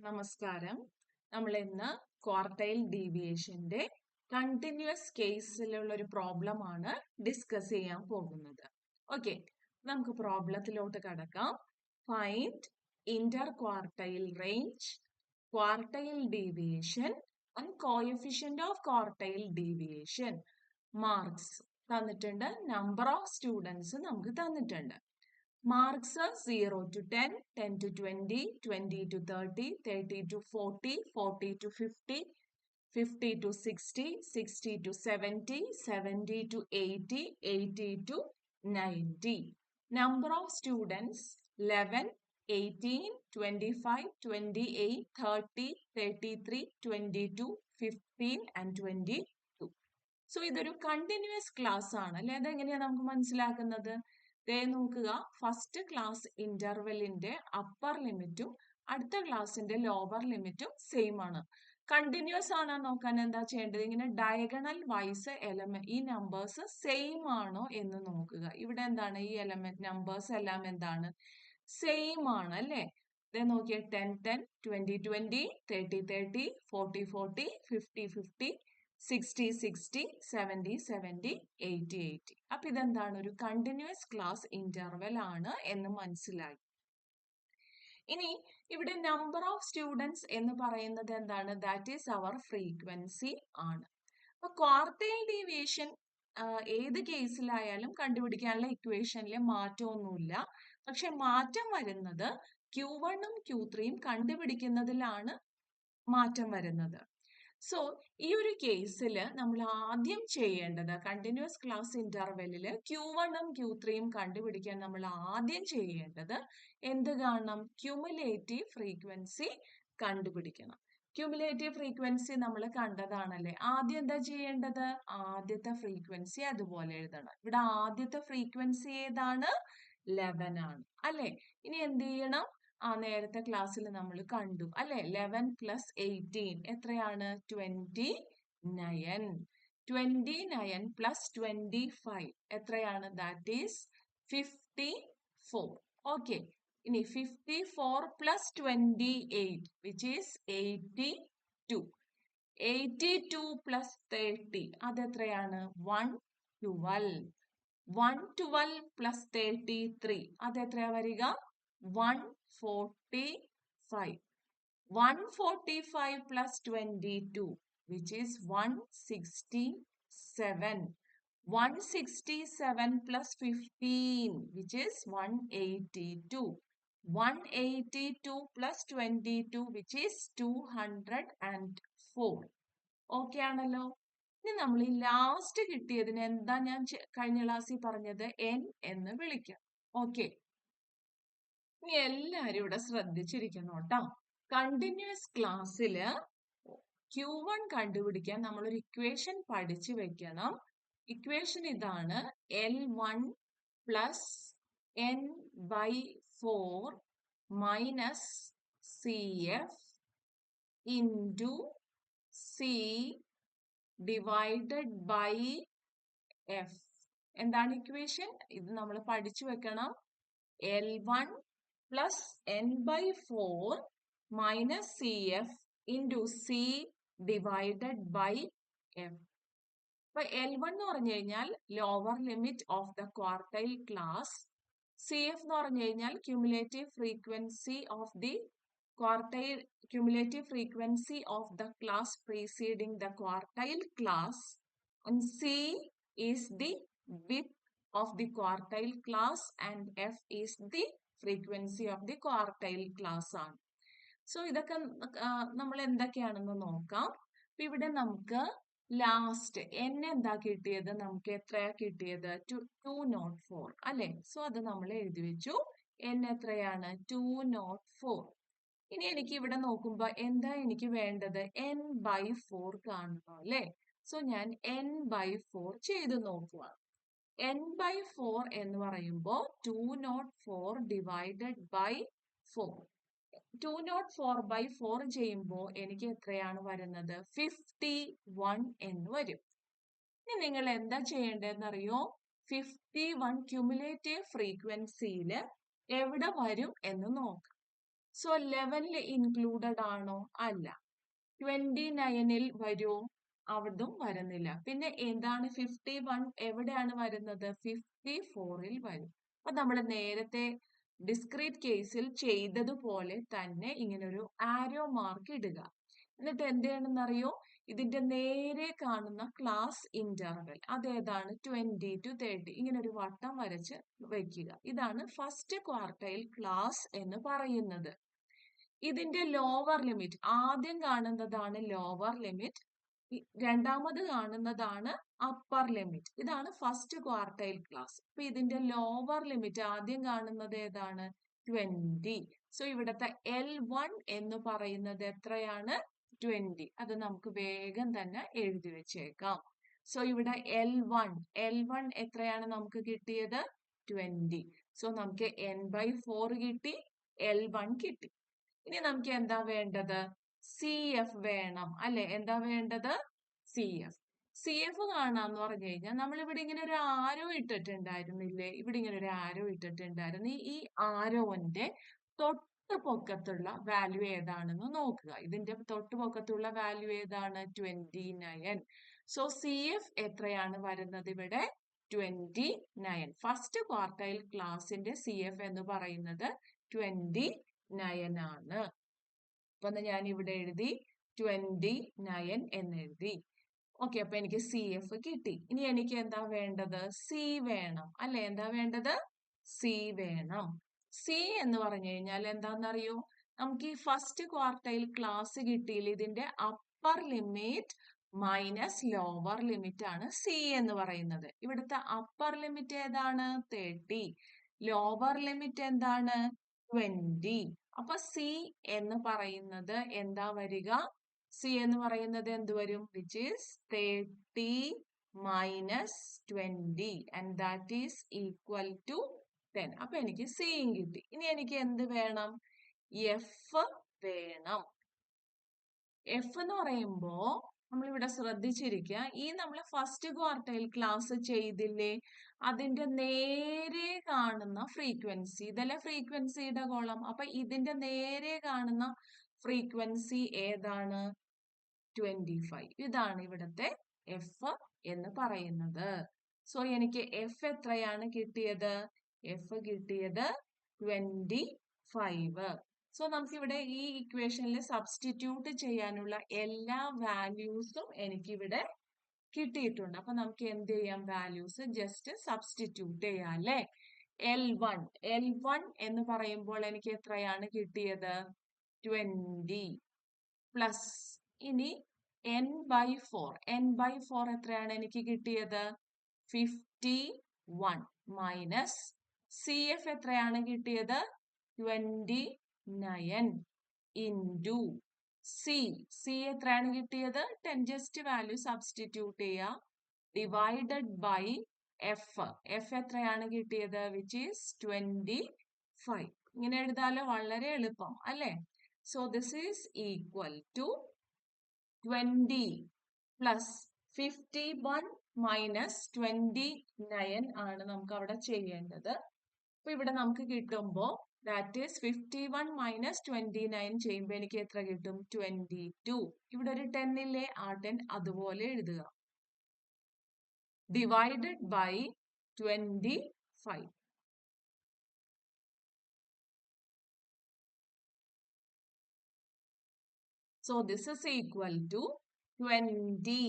നമസ്കാരം. നമ്മൾ ഇന്ന് ക്വാർട്ടൈൽ ഡീവിയേഷന്റെ കണ്ടിന്യൂസ് കേസിലുള്ള ഒരു പ്രോബ്ലം ആണ് ഡിസ്കസ് ചെയ്യാൻ പോകുന്നത്. ഓക്കെ, നമുക്ക് പ്രോബ്ലത്തിലോട്ട് കടക്കാം. Find Inter quartile range, quartile deviation and coefficient of quartile deviation. Marks തന്നിട്ടുണ്ട്, നമ്പർ ഓഫ് സ്റ്റുഡൻസ് നമുക്ക് തന്നിട്ടുണ്ട്. Marks are 0 to 10, 10 to 20, 20 to 30, 30 to 40, 40 to 50, 50 to 60, 60 to 70, 70 to 80, 80 to 90. Number of students 11, 18, 25, 28, 30, 33, 22, 15 and 22. So ഇതൊരു continuous class ആണ് അല്ലെ? അതെങ്ങനെയാ നമുക്ക് മനസ്സിലാക്കുന്നത്? നോക്കുക, ഫസ്റ്റ് ക്ലാസ് ഇന്റർവെല്ലിന്റെ അപ്പർ ലിമിറ്റും അടുത്ത ക്ലാസിന്റെ ലോവർ ലിമിറ്റും സെയിം ആണ്. കണ്ടിന്യൂസ് ആണോ നോക്കാൻ എന്താ ചെയ്യേണ്ടത്? ഇങ്ങനെ ഡയഗണൽ വൈസ് എലമെന്റ് ഈ നമ്പേഴ്സ് സെയിം ആണോ എന്ന് നോക്കുക. ഇവിടെ എന്താണ്, ഈ എലമെന്റ് നമ്പേഴ്സ് എല്ലാം എന്താണ്, സെയിം ആണ് അല്ലേ? നോക്കിയേ, 10 10, 20 20, 30 30, 40 40, 50 50, 60 60, 70 70, 80 80. അപ്പൊ ഇതെന്താണ്, ഒരു കണ്ടിന്യൂസ് ക്ലാസ് ഇന്റർവെൽ ആണ് എന്ന് മനസ്സിലായി. ഇനി ഇവിടെ നമ്പർ ഓഫ് സ്റ്റുഡൻസ് എന്ന് പറയുന്നത് എന്താണ്? ദാറ്റ് ഈസ് അവർ ഫ്രീക്വൻസി ആണ്. അപ്പൊ ക്വാർട്ടൈൽ ഡീവിയേഷൻ ഏത് കേസിലായാലും കണ്ടുപിടിക്കാനുള്ള ഇക്വേഷനിലെ മാറ്റമൊന്നുമില്ല. പക്ഷെ മാറ്റം വരുന്നത് Q1 ഉം Q3 ഉം കണ്ടുപിടിക്കുന്നതിലാണ് മാറ്റം വരുന്നത്. സോ ഈ ഒരു കേസിൽ നമ്മൾ ആദ്യം ചെയ്യേണ്ടത്, കണ്ടിന്യൂസ് ക്ലാസ് ഇന്റർവെല്ലിൽ Q1 ഉം Q3 ഉം കണ്ടുപിടിക്കാൻ നമ്മൾ ആദ്യം ചെയ്യേണ്ടത് എന്ത് കാണണം? ക്യുമുലേറ്റീവ് ഫ്രീക്വൻസി കണ്ടുപിടിക്കണം. ക്യുമുലേറ്റീവ് ഫ്രീക്വൻസി നമ്മൾ കണ്ടതാണല്ലേ. ആദ്യം എന്താ ചെയ്യേണ്ടത്? ആദ്യത്തെ ഫ്രീക്വൻസി അതുപോലെ എഴുതണം. ഇവിടെ ആദ്യത്തെ ഫ്രീക്വൻസി ഏതാണ്? 11 ആണ് അല്ലെ. ഇനി എന്ത് ചെയ്യണം? നേരത്തെ ക്ലാസ്സിൽ നമ്മൾ കണ്ടു അല്ലെ, 11 പ്ലസ് 18 എത്രയാണ്? 29. 29 പ്ലസ് 25 എത്രയാണ്? That is 54. ഓക്കെ, ഇനി 54 plus 28 which is 82. 82 plus 30 അതെത്രയാണ്? 112. 112 plus 33 അതെത്രയാ വരിക? 145. 145 plus 22 which is 167. 167 plus 15 which is 182. 182 plus 22 which is 204. Okay ആണല്ലോ. ഇനി നമ്മൾ ഈ ലാസ്റ്റ് കിട്ടിയതിന് എന്താ ഞാൻ കഴിഞ്ഞ ക്ലാസ്സിൽ പറഞ്ഞത്? n എന്ന് വിളിക്കാം. ഓക്കെ, ഇനി എല്ലാരും ഇവിടെ ശ്രദ്ധിച്ചിരിക്കണം കേട്ടോ. കണ്ടിന്യൂസ് ക്ലാസ്സില് Q1 കണ്ടുപിടിക്കാൻ നമ്മൾ ഒരു ഇക്വേഷൻ പഠിച്ചു വെക്കണം. ഇക്വേഷൻ ഇതാണ്: L1 plus n/4 minus CF into C divided by F. എന്താണ് ഇക്വേഷൻ? ഇത് നമ്മൾ പഠിച്ചു വെക്കണം. L1 plus n/4 minus CF into C divided by F. അപ്പൊ L1 എന്ന് പറഞ്ഞു കഴിഞ്ഞാൽ lower limit of the quartile class. CF എന്ന് പറഞ്ഞു കഴിഞ്ഞാൽ cumulative frequency of the quartile, cumulative frequency of the class preceding the quartile class. And C is the width of the quartile class and F is the frequency of the quartile class ആണ്. So ഇതൊക്കെ നമ്മൾ എന്തൊക്കെയാണെന്ന് നോക്കാം. ഇവിടെ നമുക്ക് last n എന്താ കിട്ടിയത്? നമുക്ക് എത്രയാ കിട്ടിയത്? 204 അല്ലെ. സോ അത് നമ്മൾ എഴുതി വെച്ചു. n എത്രയാണ്? 204. ഇനി എനിക്ക് ഇവിടെ നോക്കുമ്പോ എന്താ എനിക്ക് വേണ്ടത്? n/4 കാണുന്നു അല്ലെ. സോ ഞാൻ n/4 ചെയ്ത് നോക്കുക. n/4 എന്ന് പറയുമ്പോൾ 204 ഡിവൈഡഡ് ബൈ 4. 204/4 ചെയ്യുമ്പോൾ എനിക്ക് എത്രയാണ് വരുന്നത്? 51 എന്ന് വരും. ഇനി നിങ്ങൾ എന്താ ചെയ്യേണ്ടതെന്ന് അറിയോ? 51 ക്യുമുലേറ്റീവ് ഫ്രീക്വൻസിയിൽ എവിടെ വരും എന്ന് നോക്കാം. സോ 11 ഇൻക്ലൂഡഡ് ആണോ? അല്ല. 29 വരുമോ? അവിടും വരുന്നില്ല. പിന്നെ എന്താണ് 51 എവിടെയാണ് വരുന്നത്? 54 വരും. അപ്പൊ നമ്മൾ നേരത്തെ ഡിസ്ക്രീറ്റ് കേസിൽ ചെയ്തതുപോലെ തന്നെ ഇങ്ങനെ ഒരു ആരോ മാർക്ക് ഇടുക. എന്നിട്ട് എന്ത് ചെയ്യണമെന്നറിയോ? ഇതിന്റെ നേരെ കാണുന്ന ക്ലാസ് ഇന്റർവെൽ അതേതാണ്? 20 to 30 ഇങ്ങനെ ഒരു വട്ടം വരച്ച് വെക്കുക. ഇതാണ് ഫസ്റ്റ് ക്വാർട്ടൈൽ ക്ലാസ് എന്ന് പറയുന്നത്. ഇതിന്റെ ലോവർ ലിമിറ്റ് ആദ്യം കാണുന്നതാണ് ലോവർ ലിമിറ്റ്, രണ്ടാമത് കാണുന്നതാണ് അപ്പർ ലിമിറ്റ്. ഇതാണ് ഫസ്റ്റ് ക്വാർട്ടൈൽ ക്ലാസ്. അപ്പൊ ഇതിന്റെ ലോവർ ലിമിറ്റ് ആദ്യം കാണുന്നത് ഏതാണ്? 20. സോ ഇവിടുത്തെ L1 എന്ന് പറയുന്നത് എത്രയാണ്? 20. അത് നമുക്ക് വേഗം തന്നെ എഴുതി വെച്ചേക്കാം. സോ ഇവിടെ L1 എത്രയാണ് നമുക്ക് കിട്ടിയത്? 20. സോ നമുക്ക് n/4 കിട്ടി, L1 കിട്ടി. ഇനി നമുക്ക് എന്താ വേണ്ടത്? CF വേണം അല്ലെ? എന്താ വേണ്ടത്? CF കാണാന്ന് പറഞ്ഞു കഴിഞ്ഞാൽ നമ്മൾ ഇവിടെ ഇങ്ങനെ ഒരു ആരോ ഇട്ടിട്ടുണ്ടായിരുന്നില്ലേ? ഇവിടെ ഇങ്ങനെ ഒരു ആരോ ഇട്ടിട്ടുണ്ടായിരുന്നു. ഈ ആരോന്റെ തൊട്ട് പൊക്കത്തുള്ള വാല്യൂ ഏതാണെന്ന് നോക്കുക. ഇതിന്റെ തൊട്ട് പൊക്കത്തുള്ള വാല്യൂ ഏതാണ്? 29. സോ CF എത്രയാണ് വരുന്നത് ഇവിടെ? 29. ഫസ്റ്റ് ക്വാർട്ടൈൽ ക്ലാസിന്റെ CF എന്ന് പറയുന്നത് 29 ആണ്. അപ്പൊ ഞാൻ ഇവിടെ എഴുതി 29 എന്ന് എഴുതി. ഓക്കെ, അപ്പൊ എനിക്ക് CF കിട്ടി. ഇനി എനിക്ക് എന്താ വേണ്ടത്? C വേണം അല്ലെ? എന്താ വേണ്ടത്? C വേണം. C എന്ന് പറഞ്ഞു കഴിഞ്ഞാൽ എന്താണെന്നറിയോ? നമുക്ക് ഈ ഫസ്റ്റ് ക്വാർട്ടൈൽ ക്ലാസ് കിട്ടിയില്ല, ഇതിന്റെ upper limit minus lower limit ആണ് C എന്ന് പറയുന്നത്. ഇവിടുത്തെ അപ്പർ ലിമിറ്റ് ഏതാണ്? 30. ലോവർ ലിമിറ്റ് എന്താണ്? 20. അപ്പൊ C എന്ന് പറയുന്നത് എന്താ വരിക? C എന്ന് പറയുന്നത് എന്ത് വരും? Which is 30 minus 20 and that is equal to 10. അപ്പൊ എനിക്ക് C കിട്ടി. ഇനി എനിക്ക് എന്ത് വേണം? F വേണം. F എന്ന് പറയുമ്പോ നമ്മൾ ഇവിടെ ശ്രദ്ധിച്ചിരിക്കുക, ഈ നമ്മൾ ഫസ്റ്റ് ക്വാർട്ടൈൽ ക്ലാസ് ചെയ്തില്ലേ, അതിന്റെ നേരെ കാണുന്ന ഫ്രീക്വൻസി, ഇതല്ലേ ഫ്രീക്വൻസിയുടെ കോളം. അപ്പൊ ഇതിന്റെ നേരെ കാണുന്ന ഫ്രീക്വൻസി ഏതാണ്? 25. ഇതാണ് ഇവിടുത്തെ F എന്ന് പറയുന്നത്. സോ എനിക്ക് F എത്രയാണ് കിട്ടിയത്? F കിട്ടിയത് 25. സോ നമുക്ക് ഇവിടെ ഈ ഇക്വേഷനിൽ സബ്സ്റ്റിറ്റ്യൂട്ട് ചെയ്യാനുള്ള എല്ലാ വാല്യൂസും എനിക്കിവിടെ കിട്ടിയിട്ടുണ്ട്. അപ്പൊ നമുക്ക് എന്ത് ചെയ്യാം? വാല്യൂസ് ജസ്റ്റ് സബ്സ്റ്റിറ്റ്യൂട്ട് ചെയ്യാം അല്ലെ? L1 എന്ന് പറയുമ്പോൾ എനിക്ക് എത്രയാണ് കിട്ടിയത്? 20 പ്ലസ് ഇനി n/4 എത്രയാണ് എനിക്ക് കിട്ടിയത്? 51 മൈനസ് CF എത്രയാണ് കിട്ടിയത്? 29 ഇൻറ്റു C എത്രയാണ് കിട്ടിയത്? 10. ജസ്റ്റ് വാല്യൂ സബ്സ്റ്റിറ്റ്യൂട്ട് ചെയ്യുക, ഡിവൈഡഡ് ബൈ F എത്രയാണ് കിട്ടിയത്? Which is 25. ഇങ്ങനെ എഴുതാലോ, വളരെ എളുപ്പം അല്ലെ? So this is equal to 20 plus 51 minus 29 ആണ് നമുക്ക് അവിടെ ചെയ്യേണ്ടത്. അപ്പൊ ഇവിടെ നമുക്ക് കിട്ടുമ്പോ ദാറ്റ് ഈസ് 51 മൈനസ് 29 ചെയ്യുമ്പോൾ എനിക്ക് എത്ര കിട്ടും? 22. ഇവിടെ ഒരു 10 ഇല്ലേ? ആ 10 അതുപോലെ എഴുതുക, divided by 25. So this is equal to 20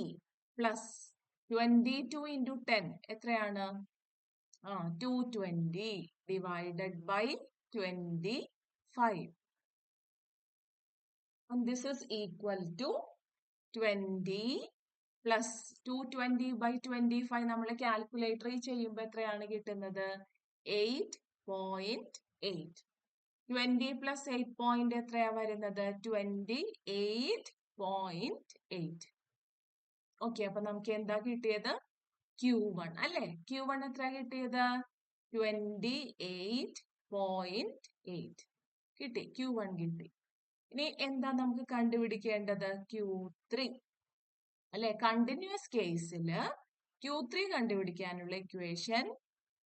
plus 22 into 10 എത്രയാണ്? 220 divided by 25. And this is equal to 20 plus 220 by 25. നമ്മൾ കാൽക്കുലേറ്റർ ചെയ്യുമ്പോൾ എത്രയാണ് കിട്ടുന്നത്? 8.8. 20 plus 8 എത്രയാ വരുന്നത്? 28.8. ഓക്കെ, അപ്പൊ നമുക്ക് എന്താ കിട്ടിയത്? Q1 അല്ലെ? Q1 എത്ര കിട്ടിയത്? 28.8 കിട്ടി. Q1 കിട്ടി. ഇനി എന്താ നമുക്ക് കണ്ടുപിടിക്കേണ്ടത്? Q3 അല്ലെ? കണ്ടിന്യൂസ് കേസില് Q3 കണ്ടുപിടിക്കാനുള്ള equation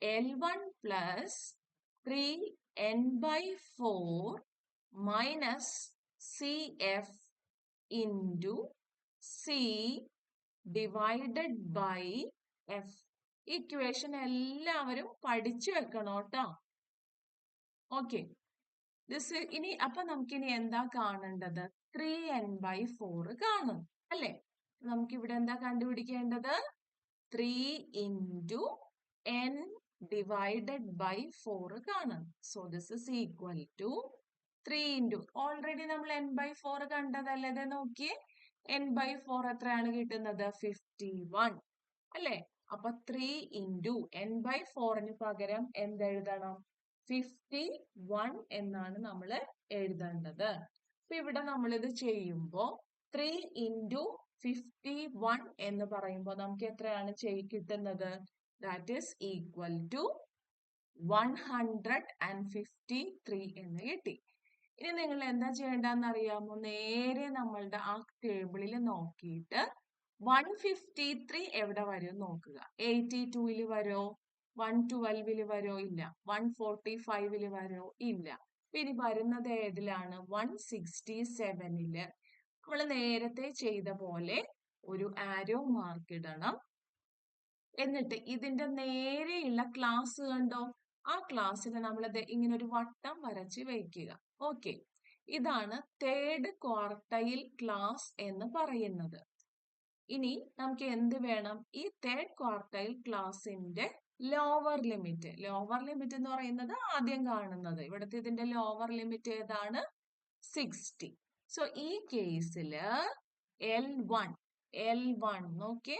L1 plus 3n/4 minus C F into C divided by F. Equation എല്ലാവരും പഠിച്ചു വെക്കണം കേട്ടോ. ഓക്കെ, ഇനി അപ്പൊ നമുക്കിനി എന്താ കാണേണ്ടത്? 3n/4 കാണും അല്ലെ? നമുക്കിവിടെ എന്താ കണ്ടുപിടിക്കേണ്ടത്? 3 ഇൻറ്റു n ഡിവൈഡഡ് ബൈ 4 കാണും. So this is equal to 3 into, already നമ്മൾ n/4 കണ്ടതല്ലേ? ഇത് നോക്കിയേ, n/4 എത്രയാണ് കിട്ടുന്നത്? 51 അല്ലെ? അപ്പൊ 3 ഇൻറ്റു n/4 പകരം എന്തെഴുതണം? 51 എന്നാണ് നമ്മൾ എഴുതേണ്ടത്. അപ്പൊ ഇവിടെ നമ്മൾ ഇത് ചെയ്യുമ്പോ 3 ഇൻറ്റു 51 എന്ന് പറയുമ്പോൾ നമുക്ക് എത്രയാണ് കിട്ടുന്നത്? ദാറ്റ് ഈസ് ഈക്വൽ ടു 153 എന്ന് കിട്ടി. ഇനി നിങ്ങൾ എന്താ ചെയ്യേണ്ടതെന്ന് അറിയാമോ? നേരെ നമ്മളുടെ ആ ടേബിളിൽ നോക്കിയിട്ട് 153 എവിടെ വരും നോക്കുക. 82-ൽ വരോ? 112-ൽ വരോ? ഇല്ല. 145-ൽ വരോ? ഇല്ല. ഇനി വരുന്നത് ഏതിലാണ്? 167-ല്. നമ്മൾ നേരത്തെ ചെയ്ത പോലെ ഒരു ആരോ മാർക്ക് ഇടണം. എന്നിട്ട് ഇതിന്റെ നേരെയുള്ള ക്ലാസ് കണ്ടോ? ആ ക്ലാസ്സിൽ നമ്മൾ ഇങ്ങനെ ഒരു വട്ടം വരച്ച് വയ്ക്കുക. ഓക്കെ, ഇതാണ് തേർഡ് ക്വാർട്ടൈൽ ക്ലാസ് എന്ന് പറയുന്നത്. ഇനി നമുക്ക് എന്ത് വേണം? ഈ തേർഡ് ക്വാർട്ടൈൽ ക്ലാസിന്റെ ലോവർ ലിമിറ്റ്. ലോവർ ലിമിറ്റ് എന്ന് പറയുന്നത് ആദ്യം കാണുന്നത്. ഇവിടുത്തെ ഇതിന്റെ ലോവർ ലിമിറ്റ് ഏതാണ്? 60. സോ ഈ കേസില് L1 നോക്കേ,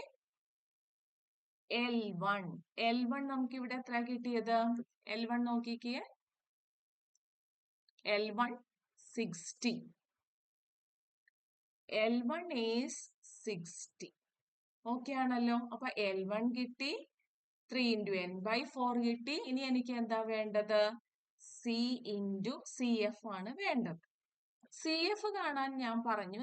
L1 നമുക്ക് ഇവിടെ എത്ര കിട്ടിയത്? L1 നോക്കിക്കേ, L1 60. L1 is 60. ഓക്കെ ആണല്ലോ? അപ്പൊ L1 കിട്ടി, 3 ഇൻറ്റു n/4 കിട്ടി. ഇനി എനിക്ക് എന്താ വേണ്ടത്? C ഇൻറ്റു CF ആണ് വേണ്ടത്. CF കാണാൻ ഞാൻ പറഞ്ഞു,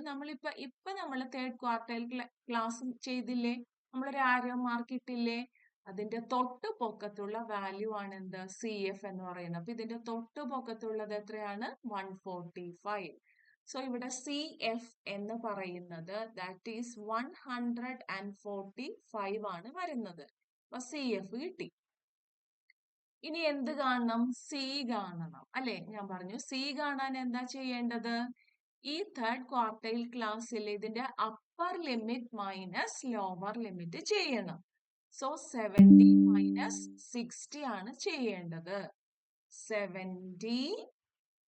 ഇപ്പൊ നമ്മൾ തേർഡ് ക്വാർട്ടൈൽ ക്ലാസ് ചെയ്തില്ലേ? നമ്മളൊരു ആരോ മാർക്ക് ഇട്ടില്ലേ? അതിന്റെ തൊട്ട് പൊക്കത്തുള്ള വാല്യൂ ആണ് എന്ത്? CF എന്ന് പറയുന്നത്. അപ്പൊ ഇതിന്റെ തൊട്ട് പൊക്കത്തുള്ളത് എത്രയാണ്? 145. സോ ഇവിടെ CF എന്ന് പറയുന്നത് ദാറ്റ് ഈസ് 145 ആണ് വരുന്നത്. അപ്പൊ CF കിട്ടി. ഇനി എന്ത് കാണണം? C കാണണം അല്ലെ? ഞാൻ പറഞ്ഞു C കാണാൻ എന്താ ചെയ്യേണ്ടത്? ഈ തേർഡ് ക്വാർട്ടൈൽ ക്ലാസ്സിൽ ഇതിന്റെ upper limit minus lower limit ചെയ്യണം. സോ 70 മൈനസ് 60 ആണ് ചെയ്യേണ്ടത്. 70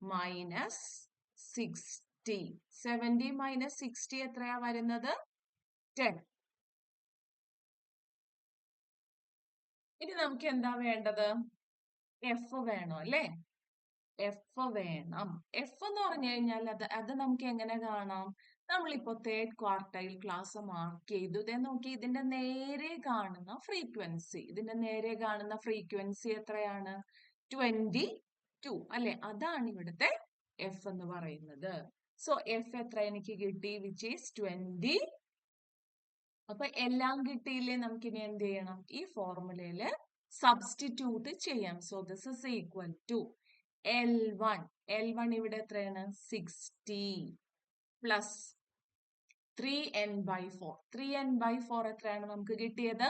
മൈനസ് 60. 70 മൈനസ് 60 എത്രയാ വരുന്നത്? 10. ഇനി നമുക്ക് എന്താ വേണ്ടത്? എഫ് വേണോ അല്ലേ? എഫ് വേണം. എഫ് എന്ന് പറഞ്ഞു കഴിഞ്ഞാൽ അത് നമുക്ക് എങ്ങനെ കാണാം? നമ്മളിപ്പോ തേർഡ് ക്വാർട്ടൈൽ ക്ലാസ് മാർക്ക് ചെയ്തു. നോക്കി, ഇതിന്റെ നേരെ കാണുന്ന ഫ്രീക്വൻസി എത്രയാണ്? 22 അല്ലെ? അതാണ് ഇവിടുത്തെ എഫ് എന്ന് പറയുന്നത്. സോ എഫ് എത്ര എനിക്ക് കിട്ടി? Which is 20. അപ്പൊ എല്ലാം കിട്ടിയില്ലേ? നമുക്കിനി എന്ത് ചെയ്യണം? ഈ ഫോർമുലയില് സബ്സ്റ്റിറ്റ്യൂട്ട് ചെയ്യാം. So this is equal to L1 ഇവിടെ എത്രയാണ്? 60 പ്ലസ് 3n/4. 3n/4 എത്രയാണ് നമുക്ക് കിട്ടിയത്?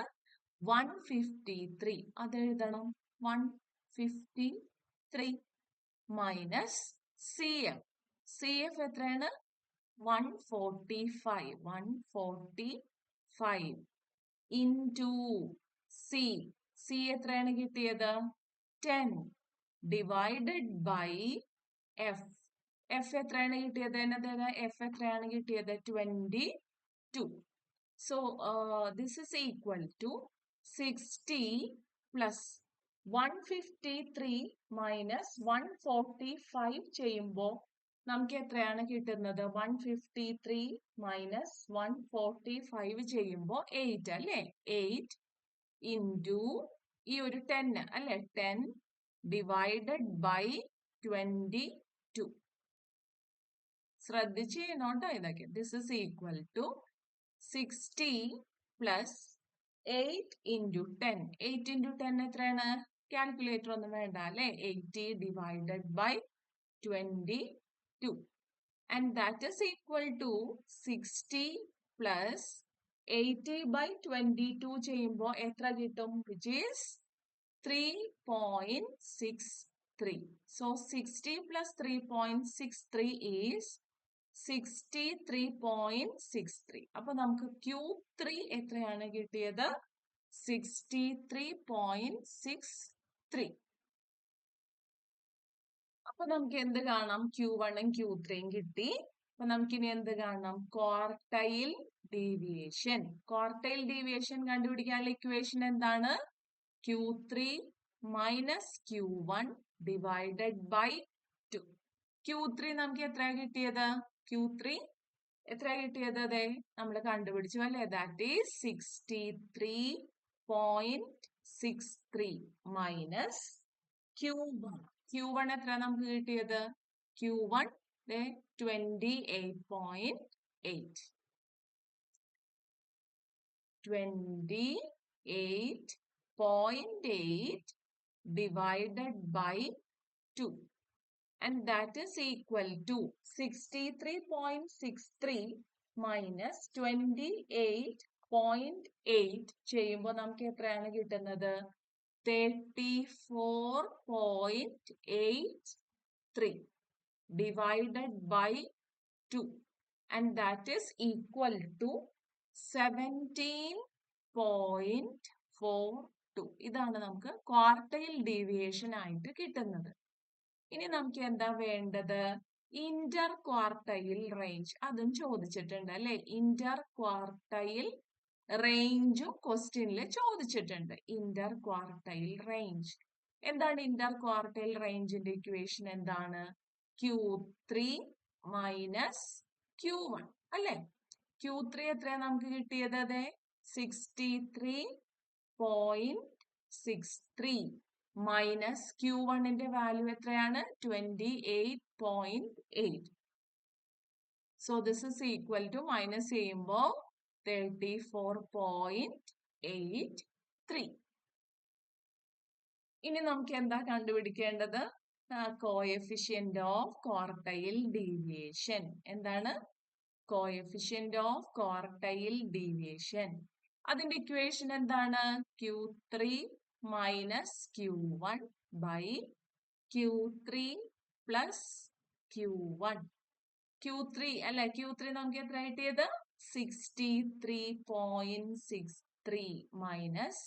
153. അതെഴുതണം. 153 മൈനസ് CF എത്രയാണ്? 145 ഇൻറ്റു C എത്രയാണ് കിട്ടിയത്? 10 ഡിവൈഡഡ് ബൈ F. എത്രയാണ് കിട്ടിയത്? എഫ് എത്രയാണ് കിട്ടിയത്? 22. So this is equal to 60 plus 153 minus 145 ചെയ്യുമ്പോൾ നമുക്ക് എത്രയാണ് കിട്ടുന്നത്? 153 മൈനസ് 145 ചെയ്യുമ്പോൾ 8 അല്ലേ? 8 ഇൻറ്റു ഈ ഒരു 10 അല്ലെ? 10 ഡിവൈഡഡ് ബൈ 22. ശ്രദ്ധിച്ച് ചെയ്യണോട്ടോ ഇതൊക്കെ. This is equal to 60 plus 8 into 10. 8 into 10 എത്രയാണ്? കാൽക്കുലേറ്റർ ഒന്നും വേണ്ട അല്ലെ? 80 divided by 22. 2. And that is equal to 60 plus 80 by 22 ചെയ്യുമ്പോൾ എത്ര കിട്ടും? Which is 3.63. So 60 plus 3.63 is 63.63. അപ്പൊ നമുക്ക് Q3 എത്രയാണ് കിട്ടിയത്? 63.63. അപ്പൊ നമുക്ക് എന്ത് കാണാം? Q1 ഉം Q3 ഉം കിട്ടി. അപ്പൊ നമുക്കിനി എന്ത് കാണാം? Quartile deviation. ക്വാർട്ടൈൽ ഡീവിയേഷൻ കണ്ടുപിടിക്കാനുള്ള ഇക്വേഷൻ എന്താണ്? Q3 minus Q1 divided by 2. Q3 നമുക്ക് എത്രയാ കിട്ടിയത്? Q3 എത്രയാ കിട്ടിയത്? അതെ നമ്മൾ കണ്ടുപിടിച്ചു അല്ലേ? That is 63.63 minus Q1. Q1 എത്ര നമുക്ക് കിട്ടിയത്? Q1 28.8. 28.8 divided by 2. And that is equal to 63.63 minus 28.8 ചെയ്യുമ്പോൾ നമുക്ക് എത്രയാണ് കിട്ടുന്നത്? 34.83 divided by 2. And that is equal to 17.42. ഇതാണ് നമുക്ക് ക്വാർട്ടൈൽ ഡീവിയേഷൻ ആയിട്ട് കിട്ടുന്നത്. ഇനി നമുക്ക് എന്താ വേണ്ടത്? Inter quartile range. അതും ചോദിച്ചിട്ടുണ്ട് അല്ലെ? ഇന്റർ ക്വാർട്ടൈൽ റേഞ്ചും ക്വസ്റ്റ്യനിൽ ചോദിച്ചിട്ടുണ്ട്. ഇന്റർ ക്വാർട്ടൈൽ റേഞ്ച് എന്താണ്? ഇന്റർ ക്വാർട്ടൈൽ റേഞ്ചിന്റെ ഇക്വേഷൻ എന്താണ്? Q3 മൈനസ് Q1 അല്ലെ? Q3 എത്രയാ നമുക്ക് കിട്ടിയത്? അതെ 63.63 മൈനസ് Q1ന്റെ വാല്യൂ എത്രയാണ്? 28.8. So this is equal to minus ചെയ്യുമ്പോൾ 34.83. ഇനി നമുക്ക് എന്താ കണ്ടുപിടിക്കേണ്ടത്? Coefficient of quartile deviation. എന്താണ്? Coefficient of quartile deviation. അതിന്റെ ഇക്വേഷൻ എന്താണ്? Q3 minus Q1 by Q3 plus Q1. Q3 അല്ലെ? Q3 നമുക്ക് എത്ര കിട്ടിയത്? 63.63 മൈനസ്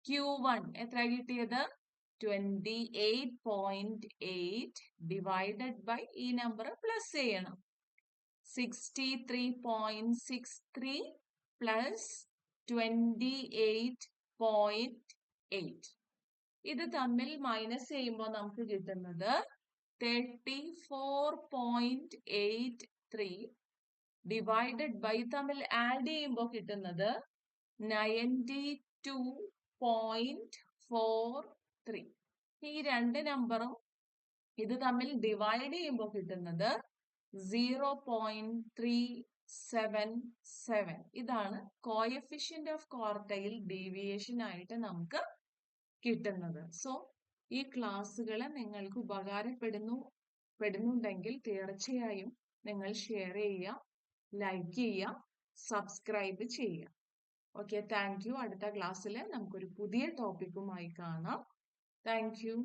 Q1 എത്ര കിട്ടിയത്? 28.8 ഡിവൈഡഡ് ബൈ ഈ നമ്പർ പ്ലസ് ചെയ്യണം. 63.63 പ്ലസ് 28.8. ഇത് തമ്മിൽ മൈനസ് ചെയ്യുമ്പോൾ നമുക്ക് കിട്ടുന്നത് 34.83 ഡിവൈഡഡ് ബൈ തമ്മിൽ ആഡ് ചെയ്യുമ്പോൾ കിട്ടുന്നത് 92.43. ഈ രണ്ട് നമ്പറും ഇത് തമ്മിൽ ഡിവൈഡ് ചെയ്യുമ്പോൾ കിട്ടുന്നത് 0.377. ഇതാണ് കോഎഫിഷ്യന്റ് ഓഫ് ക്വാർട്ടൈൽ ഡീവിയേഷൻ ആയിട്ട് നമുക്ക് കിട്ടുന്നത്. സോ ഈ ക്ലാസ്സുകൾ നിങ്ങൾക്ക് ഉപകാരപ്പെടുന്നുണ്ടെങ്കിൽ തീർച്ചയായും നിങ്ങൾ ഷെയർ ചെയ്യുക, ലൈക്ക് ചെയ്യുക, സബ്സ്ക്രൈബ് ചെയ്യുക. Okay, thank you. അടുത്ത ക്ലാസ്സിൽ നമുക്കൊരു പുതിയ ടോപ്പിക്കുമായി കാണാം. Thank you.